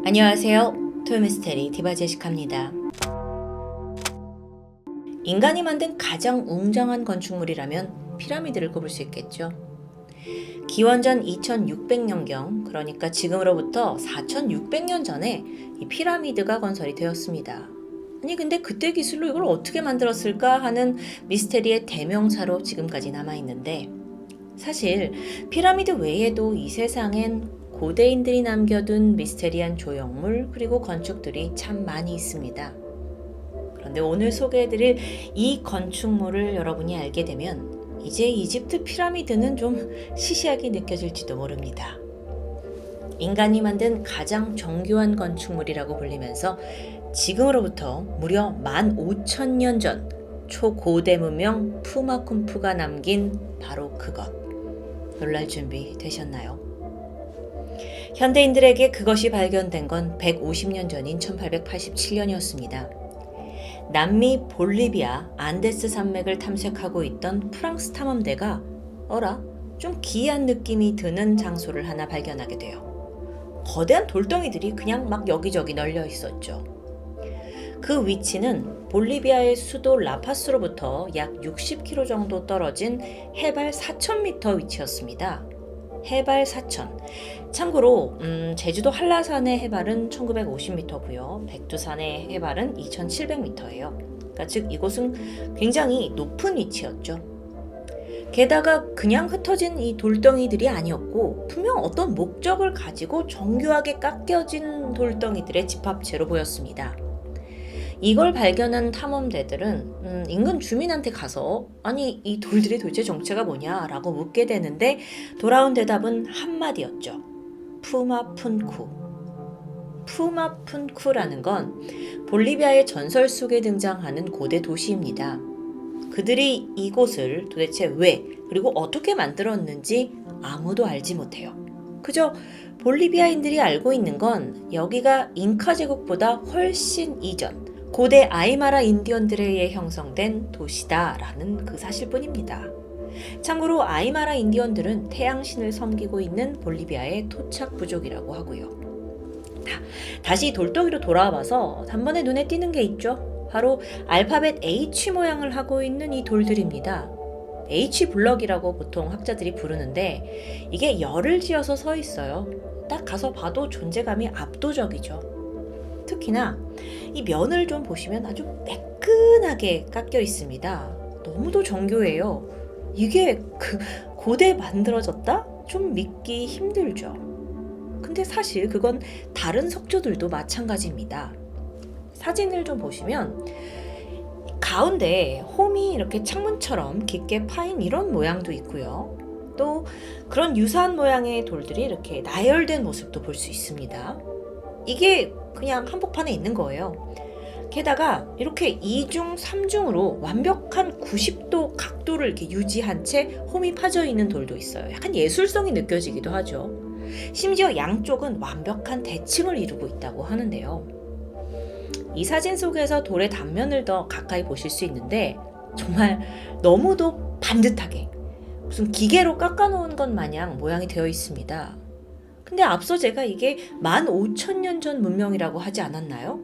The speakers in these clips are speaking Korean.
안녕하세요. 토요미스테리 디바제시카입니다. 인간이 만든 가장 웅장한 건축물이라면 피라미드를 꼽을 수 있겠죠. 기원전 2600년경, 그러니까 지금으로부터 4600년 전에 이 피라미드가 건설이 되었습니다. 아니 근데 그때 기술로 이걸 어떻게 만들었을까 하는 미스테리의 대명사로 지금까지 남아있는데, 사실 피라미드 외에도 이 세상엔 고대인들이 남겨둔 미스테리한 조형물 그리고 건축들이 참 많이 있습니다. 그런데 오늘 소개해드릴 이 건축물을 여러분이 알게 되면 이제 이집트 피라미드는 좀 시시하게 느껴질지도 모릅니다. 인간이 만든 가장 정교한 건축물이라고 불리면서 지금으로부터 무려 15,000년 전 초고대 문명 푸마쿰푸가 남긴 바로 그것. 놀랄 준비 되셨나요? 현대인들에게 그것이 발견된 건 150년 전인 1887년이었습니다. 남미 볼리비아 안데스 산맥을 탐색하고 있던 프랑스 탐험대가 좀 기이한 느낌이 드는 장소를 하나 발견하게 돼요. 거대한 돌덩이들이 그냥 막 여기저기 널려 있었죠. 그 위치는 볼리비아의 수도 라파스로부터 약 60km 정도 떨어진 해발 4,000m 위치였습니다. 해발 4,000. 참고로 제주도 한라산의 해발은 1950m고요. 백두산의 해발은 2700m예요. 그러니까 즉 이곳은 굉장히 높은 위치였죠. 게다가 그냥 흩어진 이 돌덩이들이 아니었고 분명 어떤 목적을 가지고 정교하게 깎여진 돌덩이들의 집합체로 보였습니다. 이걸 발견한 탐험대들은 인근 주민한테 가서 아니 이 돌들의 도대체 정체가 뭐냐라고 묻게 되는데 돌아온 대답은 한마디였죠. 푸마푼쿠. 푸마푼쿠라는 건 볼리비아의 전설 속에 등장하는 고대 도시입니다. 그들이 이곳을 도대체 왜 그리고 어떻게 만들었는지 아무도 알지 못해요. 그저 볼리비아인들이 알고 있는 건 여기가 잉카 제국보다 훨씬 이전 고대 아이마라 인디언들에 의해 형성된 도시다라는 그 사실뿐입니다. 참고로 아이마라 인디언들은 태양신을 섬기고 있는 볼리비아의 토착 부족이라고 하고요. 다시 돌덩이로 돌아와봐서 단번에 눈에 띄는 게 있죠. 바로 알파벳 H 모양을 하고 있는 이 돌들입니다. H 블럭이라고 보통 학자들이 부르는데 이게 열을 지어서 서 있어요. 딱 가서 봐도 존재감이 압도적이죠. 특히나 이 면을 좀 보시면 아주 매끈하게 깎여 있습니다. 너무도 정교해요. 이게 고대 만들어졌다? 좀 믿기 힘들죠. 근데 사실 그건 다른 석조들도 마찬가지입니다. 사진을 좀 보시면 가운데 홈이 이렇게 창문처럼 깊게 파인 이런 모양도 있고요. 또 그런 유사한 모양의 돌들이 이렇게 나열된 모습도 볼 수 있습니다. 이게 그냥 한복판에 있는 거예요. 게다가 이렇게 2중, 3중으로 완벽한 90도 각도를 이렇게 유지한 채 홈이 파져 있는 돌도 있어요. 약간 예술성이 느껴지기도 하죠. 심지어 양쪽은 완벽한 대칭을 이루고 있다고 하는데요. 이 사진 속에서 돌의 단면을 더 가까이 보실 수 있는데 정말 너무도 반듯하게 무슨 기계로 깎아놓은 것 마냥 모양이 되어 있습니다. 근데 앞서 제가 이게 15,000년 전 문명이라고 하지 않았나요?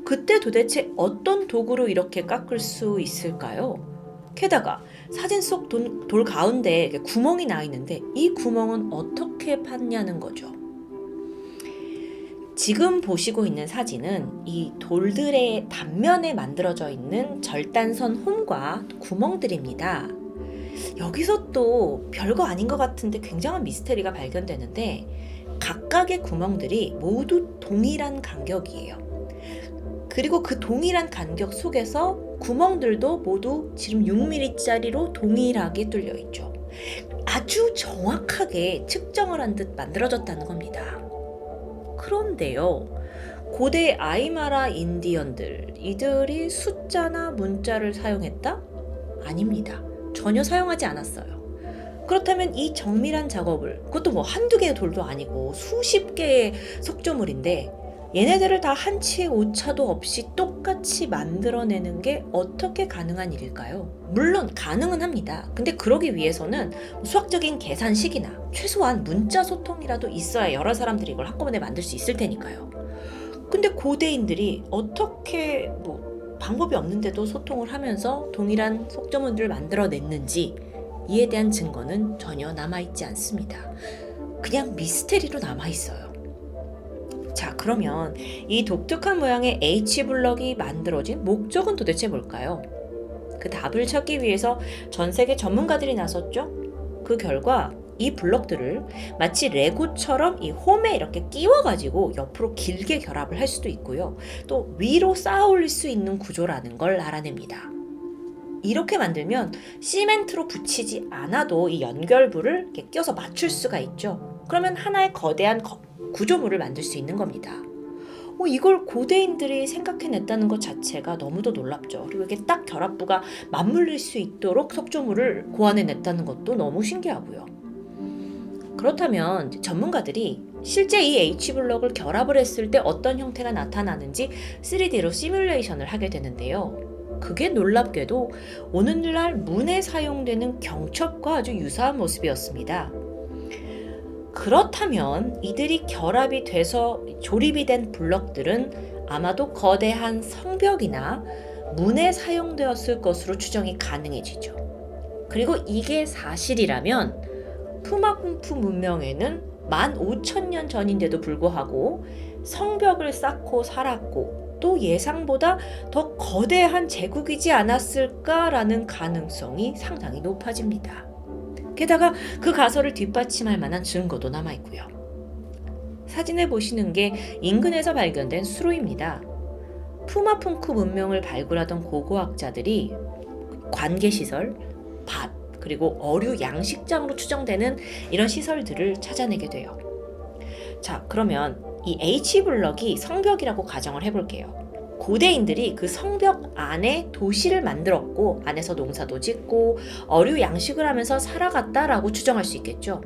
그때 도대체 어떤 도구로 이렇게 깎을 수 있을까요? 게다가 사진 속 돌 가운데 구멍이 나 있는데 이 구멍은 어떻게 팠냐는 거죠. 지금 보시고 있는 사진은 이 돌들의 단면에 만들어져 있는 절단선 홈과 구멍들입니다. 여기서 또 별거 아닌 것 같은데 굉장한 미스테리가 발견되는데 각각의 구멍들이 모두 동일한 간격이에요. 그리고 그 동일한 간격 속에서 구멍들도 모두 지름 6mm짜리로 동일하게 뚫려 있죠. 아주 정확하게 측정을 한 듯 만들어졌다는 겁니다. 그런데요, 고대 아이마라 인디언들, 이들이 숫자나 문자를 사용했다? 아닙니다. 전혀 사용하지 않았어요. 그렇다면 이 정밀한 작업을, 그것도 뭐 한두 개의 돌도 아니고 수십 개의 석조물인데 얘네들을 다 한치의 오차도 없이 똑같이 만들어내는 게 어떻게 가능한 일일까요? 물론 가능은 합니다. 근데 그러기 위해서는 수학적인 계산식이나 최소한 문자 소통이라도 있어야 여러 사람들이 이걸 한꺼번에 만들 수 있을 테니까요. 근데 고대인들이 어떻게 방법이 없는데도 소통을 하면서 동일한 속조문들을 만들어냈는지 이에 대한 증거는 전혀 남아있지 않습니다. 그냥 미스테리로 남아있어요. 자, 그러면 이 독특한 모양의 H블럭이 만들어진 목적은 도대체 뭘까요? 그 답을 찾기 위해서 전 세계 전문가들이 나섰죠. 그 결과 이 블럭들을 마치 레고처럼 이 홈에 이렇게 끼워가지고 옆으로 길게 결합을 할 수도 있고요. 또 위로 쌓아 올릴 수 있는 구조라는 걸 알아냅니다. 이렇게 만들면 시멘트로 붙이지 않아도 이 연결부를 이렇게 껴서 맞출 수가 있죠. 그러면 하나의 거대한 구조물을 만들 수 있는 겁니다. 이걸 고대인들이 생각해냈다는 것 자체가 너무도 놀랍죠. 그리고 이게 딱 결합부가 맞물릴 수 있도록 석조물을 고안해냈다는 것도 너무 신기하고요. 그렇다면 전문가들이 실제 이 H블럭을 결합을 했을 때 어떤 형태가 나타나는지 3D로 시뮬레이션을 하게 되는데요. 그게 놀랍게도 오늘날 문에 사용되는 경첩과 아주 유사한 모습이었습니다. 그렇다면 이들이 결합이 돼서 조립이 된 블럭들은 아마도 거대한 성벽이나 문에 사용되었을 것으로 추정이 가능해지죠. 그리고 이게 사실이라면 푸마쿰푸 문명에는 15,000년 전인데도 불구하고 성벽을 쌓고 살았고 또 예상보다 더 거대한 제국이지 않았을까라는 가능성이 상당히 높아집니다. 게다가 그 가설을 뒷받침할 만한 증거도 남아있고요. 사진에 보시는 게 인근에서 발견된 수로입니다. 푸마punku 문명을 발굴하던 고고학자들이 관계시설, 밭, 그리고 어류 양식장으로 추정되는 이런 시설들을 찾아내게 돼요. 자, 그러면 이 H블럭이 성벽이라고 가정을 해볼게요. 고대인들이 그 성벽 안에 도시를 만들었고 안에서 농사도 짓고 어류 양식을 하면서 살아갔다라고 추정할 수 있겠죠.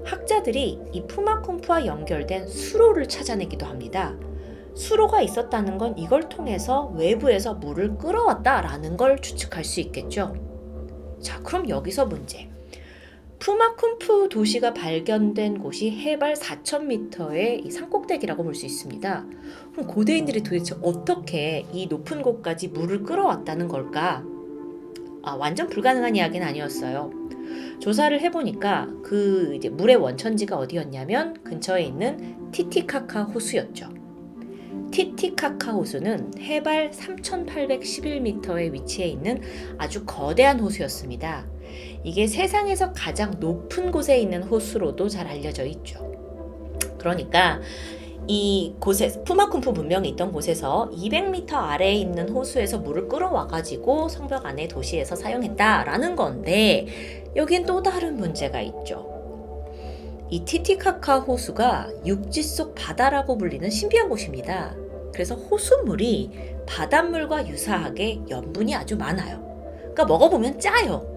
학자들이 이 푸마쿰푸와 연결된 수로를 찾아내기도 합니다. 수로가 있었다는 건 이걸 통해서 외부에서 물을 끌어왔다라는 걸 추측할 수 있겠죠. 자, 그럼 여기서 문제. 푸마쿰푸 도시가 발견된 곳이 해발 4,000m의 산꼭대기라고 볼 수 있습니다. 그럼 고대인들이 도대체 어떻게 이 높은 곳까지 물을 끌어왔다는 걸까? 완전 불가능한 이야기는 아니었어요. 조사를 해보니까 그 물의 원천지가 어디였냐면 근처에 있는 티티카카 호수였죠. 티티카카 호수는 해발 3,811m의 위치에 있는 아주 거대한 호수였습니다. 이게 세상에서 가장 높은 곳에 있는 호수로도 잘 알려져 있죠. 그러니까 이 곳에 푸마쿰푸 문명이 있던 곳에서 200m 아래에 있는 호수에서 물을 끌어와가지고 성벽 안의 도시에서 사용했다라는 건데 여긴 또 다른 문제가 있죠. 이 티티카카 호수가 육지 속 바다라고 불리는 신비한 곳입니다. 그래서 호수물이 바닷물과 유사하게 염분이 아주 많아요. 그러니까 먹어보면 짜요.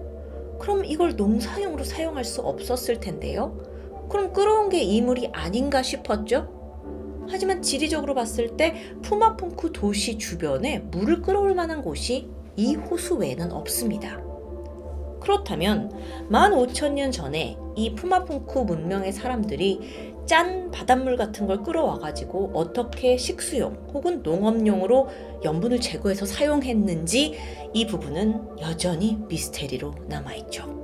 그럼 이걸 농사용으로 사용할 수 없었을 텐데요. 그럼 끌어온 게 이 물이 아닌가 싶었죠. 하지만 지리적으로 봤을 때 푸마punku 도시 주변에 물을 끌어올 만한 곳이 이 호수 외에는 없습니다. 그렇다면 15,000년 전에 이 푸마punku 문명의 사람들이 짠 바닷물 같은 걸 끌어와가지고 어떻게 식수용 혹은 농업용으로 염분을 제거해서 사용했는지 이 부분은 여전히 미스테리로 남아있죠.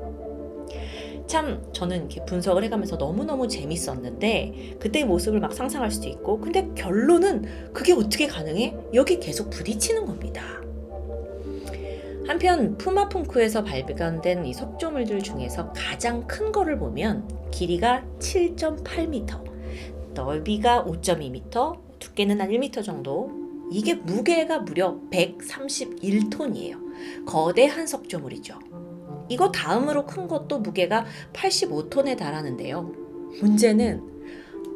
참 저는 이렇게 분석을 해가면서 너무너무 재밌었는데 그때의 모습을 막 상상할 수도 있고 근데 결론은 그게 어떻게 가능해? 여기 계속 부딪히는 겁니다. 한편 푸마punku에서 발견된 이 석조물들 중에서 가장 큰 거를 보면 길이가 7.8m, 넓이가 5.2m, 두께는 한 1m 정도. 이게 무게가 무려 131톤이에요. 거대한 석조물이죠. 이거 다음으로 큰 것도 무게가 85톤에 달하는데요. 문제는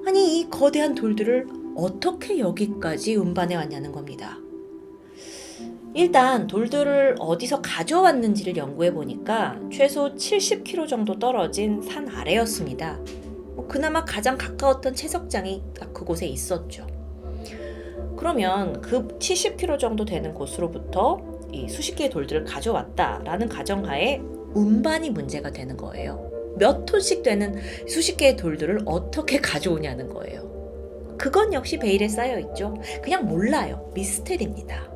아니 이 거대한 돌들을 어떻게 여기까지 운반해 왔냐는 겁니다. 일단 돌들을 어디서 가져왔는지를 연구해 보니까 최소 70km 정도 떨어진 산 아래였습니다. 그나마 가장 가까웠던 채석장이 딱 그곳에 있었죠. 그러면 그 70km 정도 되는 곳으로부터 이 수십 개의 돌들을 가져왔다라는 가정하에 운반이 문제가 되는 거예요. 몇 톤씩 되는 수십 개의 돌들을 어떻게 가져오냐는 거예요. 그건 역시 베일에 쌓여 있죠. 그냥 몰라요. 미스테리입니다.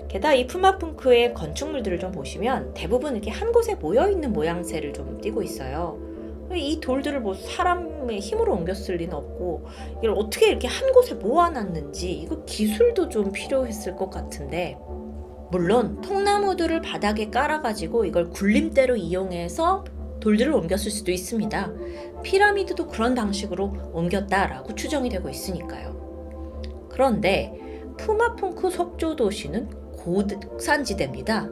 게다가 이 푸마pun크의 건축물들을 좀 보시면 대부분 이렇게 한 곳에 모여있는 모양새를 좀 띠고 있어요. 이 돌들을 뭐 사람의 힘으로 옮겼을 리는 없고 이걸 어떻게 이렇게 한 곳에 모아놨는지 이거 기술도 좀 필요했을 것 같은데, 물론 통나무들을 바닥에 깔아가지고 이걸 굴림대로 이용해서 돌들을 옮겼을 수도 있습니다. 피라미드도 그런 방식으로 옮겼다라고 추정이 되고 있으니까요. 그런데 푸마punku 석조 도시는 고산지대입니다.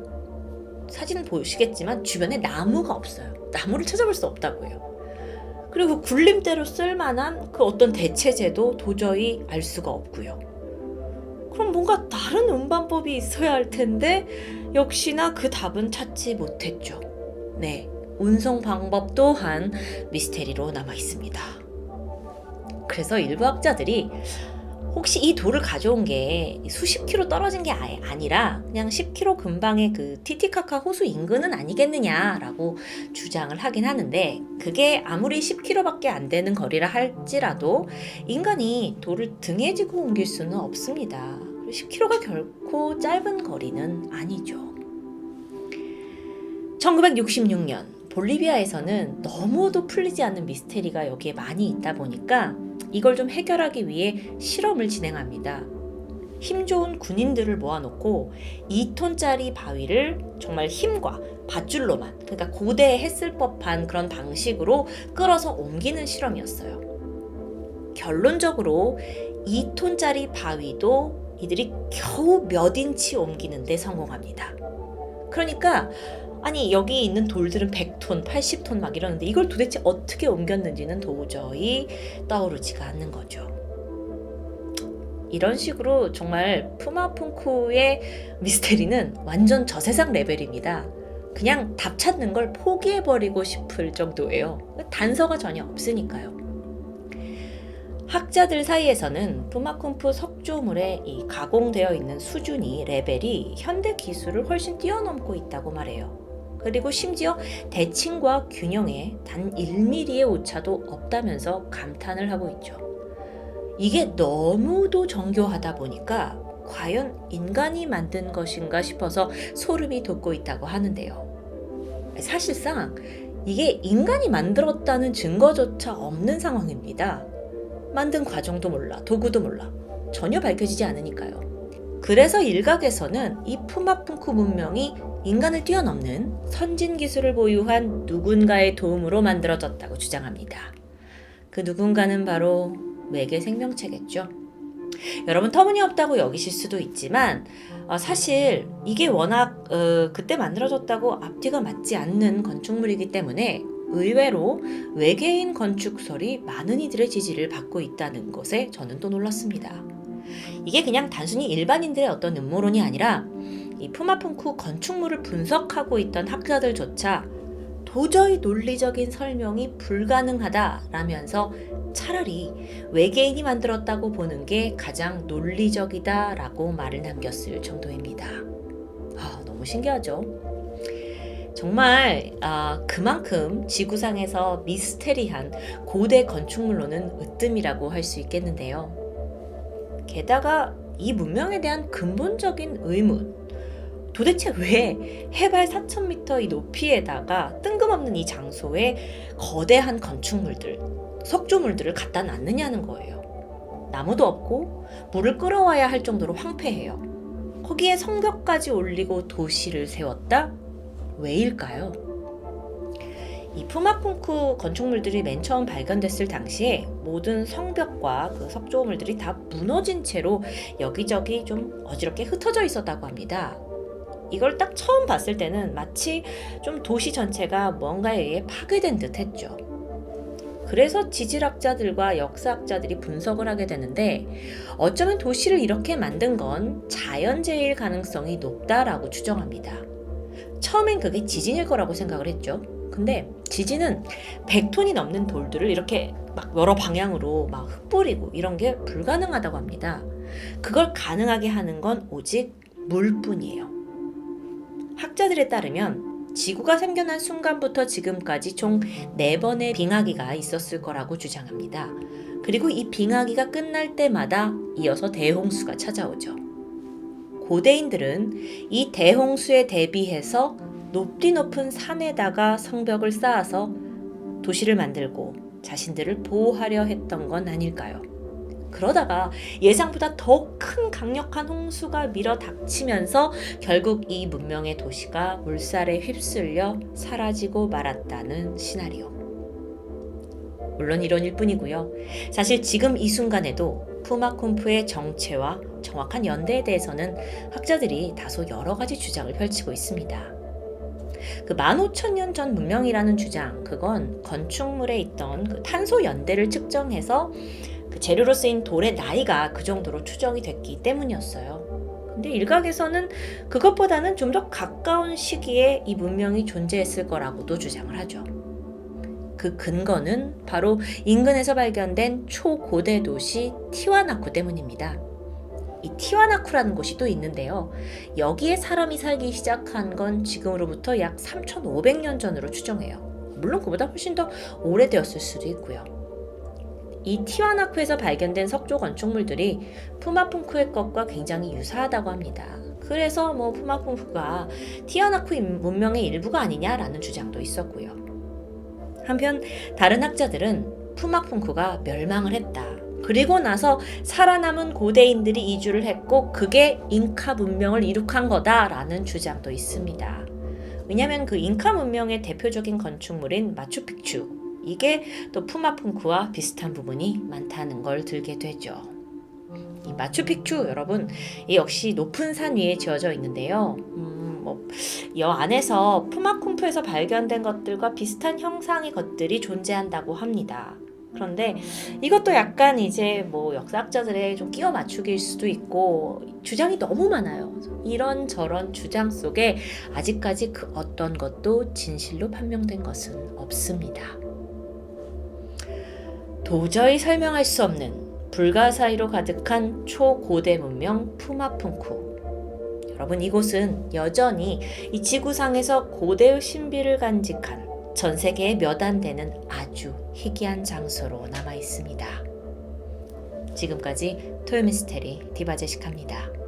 사진 보시겠지만 주변에 나무가 없어요. 나무를 찾아볼 수 없다고 해요. 그리고 굴림대로 쓸만한 그 어떤 대체제도 도저히 알 수가 없고요. 그럼 뭔가 다른 운반법이 있어야 할 텐데 역시나 그 답은 찾지 못했죠. 네, 운송 방법 또한 미스테리로 남아 있습니다. 그래서 일부 학자들이 혹시 이 돌을 가져온 게 수십 킬로 떨어진 게 아니라 그냥 10킬로 근방의 그 티티카카 호수 인근은 아니겠느냐라고 주장을 하긴 하는데, 그게 아무리 10킬로밖에 안 되는 거리라 할지라도 인간이 돌을 등에 지고 옮길 수는 없습니다. 10킬로가 결코 짧은 거리는 아니죠. 1966년 볼리비아에서는 너무도 풀리지 않는 미스테리가 여기에 많이 있다 보니까 이걸 좀 해결하기 위해 실험을 진행합니다. 힘 좋은 군인들을 모아놓고 2톤짜리 바위를 정말 힘과 밧줄로만, 그러니까 고대에 했을 법한 그런 방식으로 끌어서 옮기는 실험이었어요. 결론적으로 2톤짜리 바위도 이들이 겨우 몇 인치 옮기는데 성공합니다. 그러니까 아니 여기 있는 돌들은 100톤, 80톤 막 이러는데 이걸 도대체 어떻게 옮겼는지는 도저히 떠오르지가 않는 거죠. 이런 식으로 정말 푸마punku의 미스테리는 완전 저세상 레벨입니다. 그냥 답 찾는 걸 포기해버리고 싶을 정도예요. 단서가 전혀 없으니까요. 학자들 사이에서는 푸마punku 석조물의 이 가공되어 있는 수준이, 레벨이 현대 기술을 훨씬 뛰어넘고 있다고 말해요. 그리고 심지어 대칭과 균형에 단 1mm의 오차도 없다면서 감탄을 하고 있죠. 이게 너무도 정교하다 보니까 과연 인간이 만든 것인가 싶어서 소름이 돋고 있다고 하는데요. 사실상 이게 인간이 만들었다는 증거조차 없는 상황입니다. 만든 과정도 몰라, 도구도 몰라, 전혀 밝혀지지 않으니까요. 그래서 일각에서는 이 푸마punku 문명이 인간을 뛰어넘는 선진 기술을 보유한 누군가의 도움으로 만들어졌다고 주장합니다. 그 누군가는 바로 외계 생명체겠죠. 여러분 터무니없다고 여기실 수도 있지만 사실 이게 워낙 그때 만들어졌다고 앞뒤가 맞지 않는 건축물이기 때문에 의외로 외계인 건축설이 많은 이들의 지지를 받고 있다는 것에 저는 또 놀랐습니다. 이게 그냥 단순히 일반인들의 어떤 음모론이 아니라 이 푸마punku 건축물을 분석하고 있던 학자들조차 도저히 논리적인 설명이 불가능하다라면서 차라리 외계인이 만들었다고 보는 게 가장 논리적이다라고 말을 남겼을 정도입니다. 너무 신기하죠? 정말 그만큼 지구상에서 미스테리한 고대 건축물로는 으뜸이라고 할 수 있겠는데요. 게다가 이 문명에 대한 근본적인 의문, 도대체 왜 해발 4,000m 이 높이에다가 뜬금없는 이 장소에 거대한 건축물들, 석조물들을 갖다 놨느냐는 거예요. 나무도 없고 물을 끌어와야 할 정도로 황폐해요. 거기에 성벽까지 올리고 도시를 세웠다? 왜일까요? 이 푸마punku 건축물들이 맨 처음 발견됐을 당시에 모든 성벽과 그 석조물들이 다 무너진 채로 여기저기 좀 어지럽게 흩어져 있었다고 합니다. 이걸 딱 처음 봤을 때는 마치 좀 도시 전체가 뭔가에 의해 파괴된 듯 했죠. 그래서 지질학자들과 역사학자들이 분석을 하게 되는데, 어쩌면 도시를 이렇게 만든 건 자연재해일 가능성이 높다라고 추정합니다. 처음엔 그게 지진일 거라고 생각을 했죠. 근데 지진은 100톤이 넘는 돌들을 이렇게 막 여러 방향으로 막 흩뿌리고 이런 게 불가능하다고 합니다. 그걸 가능하게 하는 건 오직 물뿐이에요. 학자들에 따르면 지구가 생겨난 순간부터 지금까지 총 4번의 빙하기가 있었을 거라고 주장합니다. 그리고 이 빙하기가 끝날 때마다 이어서 대홍수가 찾아오죠. 고대인들은 이 대홍수에 대비해서 높디 높은 산에다가 성벽을 쌓아서 도시를 만들고 자신들을 보호하려 했던 건 아닐까요? 그러다가 예상보다 더 큰 강력한 홍수가 밀어 닥치면서 결국 이 문명의 도시가 물살에 휩쓸려 사라지고 말았다는 시나리오. 물론 이론일 뿐이고요. 사실 지금 이 순간에도 푸마쿰푸의 정체와 정확한 연대에 대해서는 학자들이 다소 여러 가지 주장을 펼치고 있습니다. 그 15,000년 전 문명이라는 주장, 그건 건축물에 있던 그 탄소 연대를 측정해서 그 재료로 쓰인 돌의 나이가 그 정도로 추정이 됐기 때문이었어요. 근데 일각에서는 그것보다는 좀 더 가까운 시기에 이 문명이 존재했을 거라고도 주장을 하죠. 그 근거는 바로 인근에서 발견된 초고대 도시 티와나쿠 때문입니다. 이 티와나쿠라는 곳이 또 있는데요. 여기에 사람이 살기 시작한 건 지금으로부터 약 3,500년 전으로 추정해요. 물론 그보다 훨씬 더 오래되었을 수도 있고요. 이 티와나쿠에서 발견된 석조 건축물들이 푸마punku의 것과 굉장히 유사하다고 합니다. 그래서 푸마punku가 티와나쿠 문명의 일부가 아니냐라는 주장도 있었고요. 한편 다른 학자들은 푸마punku가 멸망을 했다. 그리고 나서 살아남은 고대인들이 이주를 했고 그게 잉카 문명을 이룩한 거다라는 주장도 있습니다. 왜냐하면 그 잉카 문명의 대표적인 건축물인 마추픽추, 이게 또 푸마punku와 비슷한 부분이 많다는 걸 들게 되죠. 이 마추픽추 여러분, 이 역시 높은 산 위에 지어져 있는데요. 이 안에서 푸마쿰푸에서 발견된 것들과 비슷한 형상의 것들이 존재한다고 합니다. 그런데 이것도 약간 이제 역사학자들의 좀 끼워 맞추기일 수도 있고 주장이 너무 많아요. 이런저런 주장 속에 아직까지 그 어떤 것도 진실로 판명된 것은 없습니다. 도저히 설명할 수 없는 불가사의로 가득한 초고대 문명 푸마punku. 여러분, 이곳은 여전히 이 지구상에서 고대의 신비를 간직한 전 세계에 몇 안 되는 아주 희귀한 장소로 남아 있습니다. 지금까지 토요미스테리 디바제시카입니다.